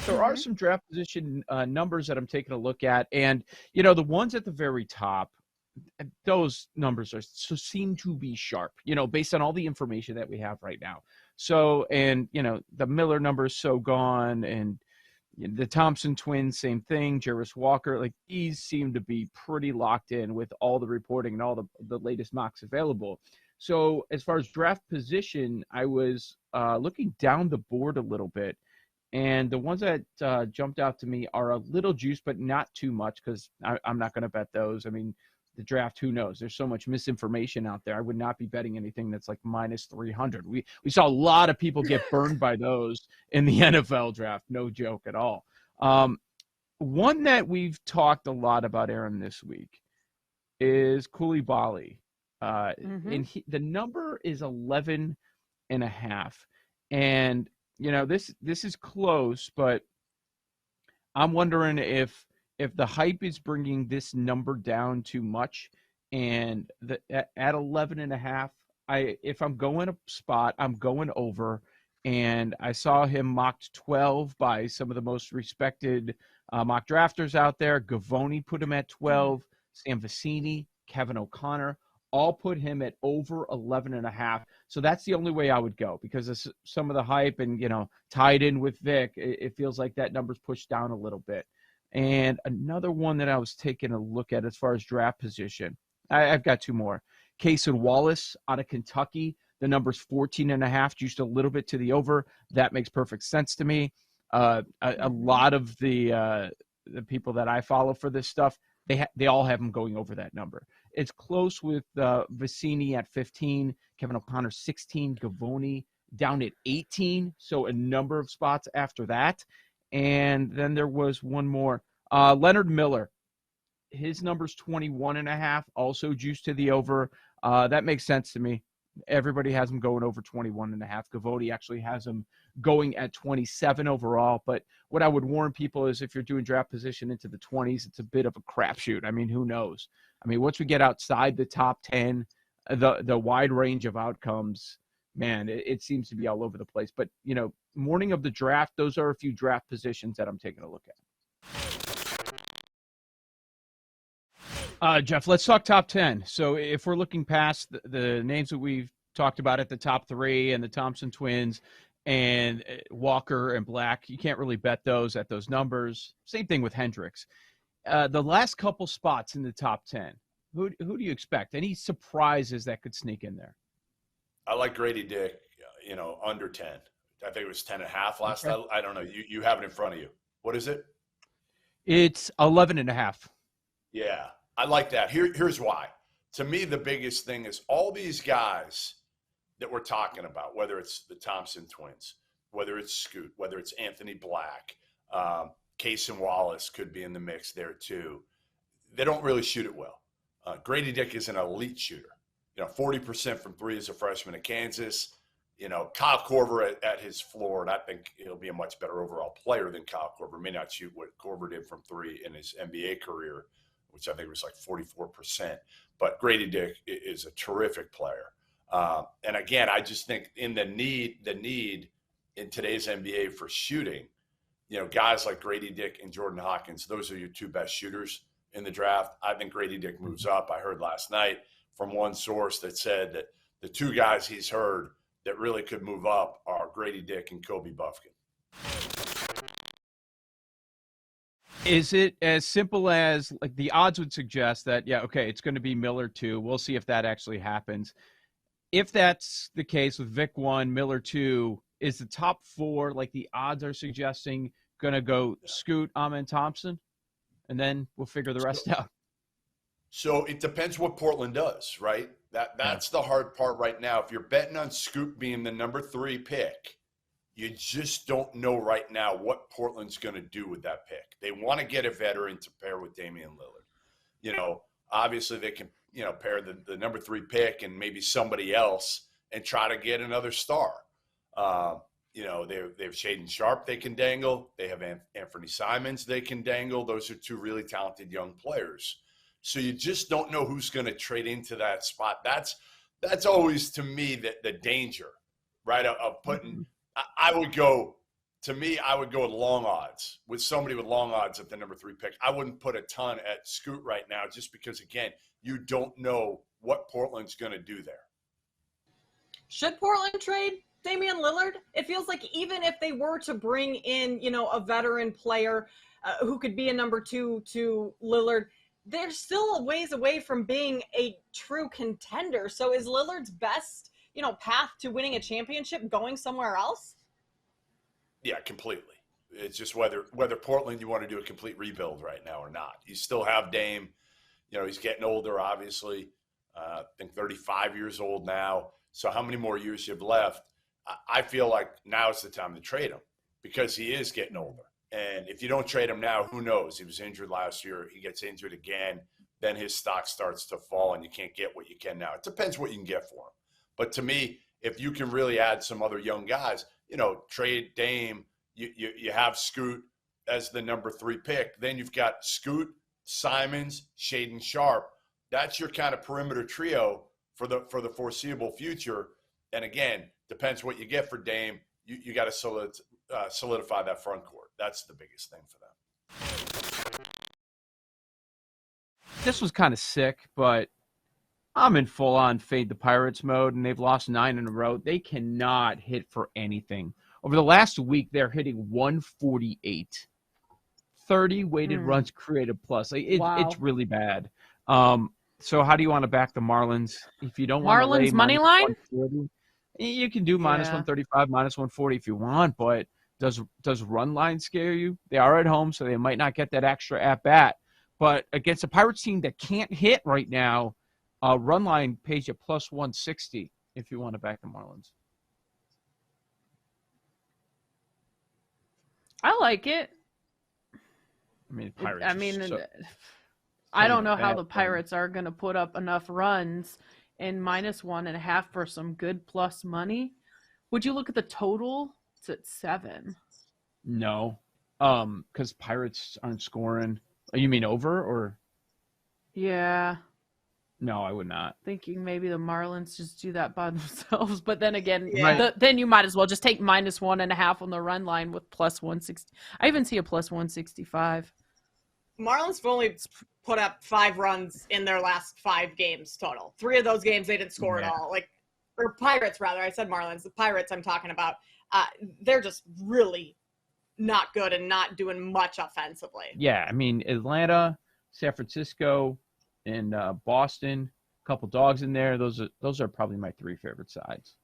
there are Mm-hmm. some draft position numbers that I'm taking a look at. And, you know, the ones at the very top, those numbers seem to be sharp, you know, based on all the information that we have right now. So, and, you know, the Miller number is so gone, and the Thompson twins, same thing. Jarvis Walker, like these seem to be pretty locked in with all the reporting and all the latest mocks available. So as far as draft position, I was looking down the board a little bit, and the ones that jumped out to me are a little juiced, but not too much, because I'm not going to bet those. I mean, the draft, who knows? There's so much misinformation out there. I would not be betting anything that's like minus 300. We saw a lot of people get burned by those in the NFL draft. No joke at all. One that we've talked a lot about, Aaron, this week is Koulibaly. Mm-hmm. And the number is 11 and a half. And, you know, this is close, but I'm wondering if the hype is bringing this number down too much, and at 11 and a half, if I'm going a spot, I'm going over. And I saw him mocked 12 by some of the most respected mock drafters out there. Gavoni put him at 12, Sam Vecini, Kevin O'Connor, all put him at over 11 and a half. So that's the only way I would go, because of some of the hype, and, you know, tied in with Vic, it feels like that number's pushed down a little bit. And another one that I was taking a look at as far as draft position, I've got two more. Cason Wallace out of Kentucky. The number's 14 and a half, just a little bit to the over. That makes perfect sense to me. A lot of the people that I follow for this stuff, they all have him going over that number. It's close with Vecini at 15, Kevin O'Connor 16, Gavoni down at 18, so a number of spots after that. And then there was one more. Leonard Miller, his number's 21 and a half, also juiced to the over. That makes sense to me. Everybody has him going over 21 and a half. Gavoni actually has him going at 27 overall. But what I would warn people is, if you're doing draft position into the 20s, it's a bit of a crapshoot. I mean, who knows? I mean, once we get outside the top 10, the wide range of outcomes, man, it seems to be all over the place. But, you know, morning of the draft, those are a few draft positions that I'm taking a look at. Jeff, let's talk top 10. So if we're looking past the names that we've talked about at the top three, and the Thompson twins and Walker and Black, you can't really bet those at those numbers. Same thing with Hendricks. The last couple spots in the top 10, who do you expect? Any surprises that could sneak in there? I like Grady Dick, you know, under 10. I think it was 10 and a half last Okay. time. I don't know. You have it in front of you. What is it? It's 11 and a half. Yeah, I like that. Here's why. To me, the biggest thing is all these guys that we're talking about, whether it's the Thompson twins, whether it's Scoot, whether it's Anthony Black, Cason Wallace could be in the mix there too. They don't really shoot it well. Grady Dick is an elite shooter. You know, 40% from three as a freshman at Kansas. You know, Kyle Korver at his floor, and I think he'll be a much better overall player than Kyle Korver. May not shoot what Korver did from three in his NBA career, which I think was like 44%. But Grady Dick is a terrific player. And again, I just think in the need in today's NBA for shooting, you know, guys like Grady Dick and Jordan Hawkins, those are your two best shooters in the draft. I think Grady Dick moves up. I heard last night from one source that said that the two guys he's heard that really could move up are Grady Dick and Kobe Buffkin. Is it as simple as, like, the odds would suggest that, yeah, okay, it's going to be Miller 2. We'll see if that actually happens. If that's the case with Vic 1, Miller 2, is the top 4, like the odds are suggesting, going to go Scoot, Amen, Thompson? And then we'll figure the rest out. So it depends what Portland does, right? That's the hard part right now. If you're betting on Scoot being the number 3 pick, you just don't know right now what Portland's going to do with that pick. They want to get a veteran to pair with Damian Lillard. You know, obviously they can, you know, pair the number 3 pick and maybe somebody else and try to get another star. You know, they have Shaedon Sharpe they can dangle. They have Anthony Simons they can dangle. Those are two really talented young players. So you just don't know who's going to trade into that spot. That's always, to me, the danger, right, of putting – I would go to me, I would go with long odds, with somebody with long odds at the number 3 pick. I wouldn't put a ton at Scoot right now just because, again, you don't know what Portland's going to do there. Should Portland trade Damian Lillard? It feels like even if they were to bring in, a veteran player who could be a number 2 to Lillard, they're still a ways away from being a true contender. So is Lillard's best, path to winning a championship going somewhere else? Yeah, completely. It's just whether Portland, you want to do a complete rebuild right now or not. You still have Dame. He's getting older, obviously. I think 35 years old now. So how many more years you have left? I feel like now is the time to trade him because he is getting older. And if you don't trade him now, who knows? He was injured last year. He gets injured again. Then his stock starts to fall and you can't get what you can now. It depends what you can get for him. But to me, if you can really add some other young guys, trade Dame, you have Scoot as the number 3 pick. Then you've got Scoot, Simons, Shaedon Sharpe. That's your kind of perimeter trio for the foreseeable future. And again, depends what you get for Dame. You got to solidify that front court. That's the biggest thing for them. This was kind of sick, but I'm in full-on fade the Pirates mode, and they've lost 9 in a row. They cannot hit for anything. Over the last week, they're hitting 148. 30 weighted runs created plus. Wow. It's really bad. So how do you want to back the Marlins? If you don't want to lay Marlins money line? You can do minus Yeah. 135, minus 140 if you want, but does run line scare you? They are at home, so they might not get that extra at-bat. But against a Pirates team that can't hit right now, run line pays you plus 160 if you want to back the Marlins. I like it. I mean, Pirates. I don't know how bad the thing. Pirates are going to put up enough runs and minus 1.5 for some good plus money. Would you look at the total? It's at 7. No, because Pirates aren't scoring. You mean over or? Yeah, No, I would not. thinking maybe the Marlins just do that by themselves. But then again, Yeah. then you might as well just take minus 1.5 on the run line with plus 160. I even see a plus 165. Marlins have only put up 5 runs in their last 5 games total. 3 of those games they didn't score at all. Or Pirates, rather. I said Marlins. The Pirates I'm talking about. They're just really not good and not doing much offensively. Yeah, I mean, Atlanta, San Francisco, and Boston, a couple dogs in there. Those are probably my 3 favorite sides.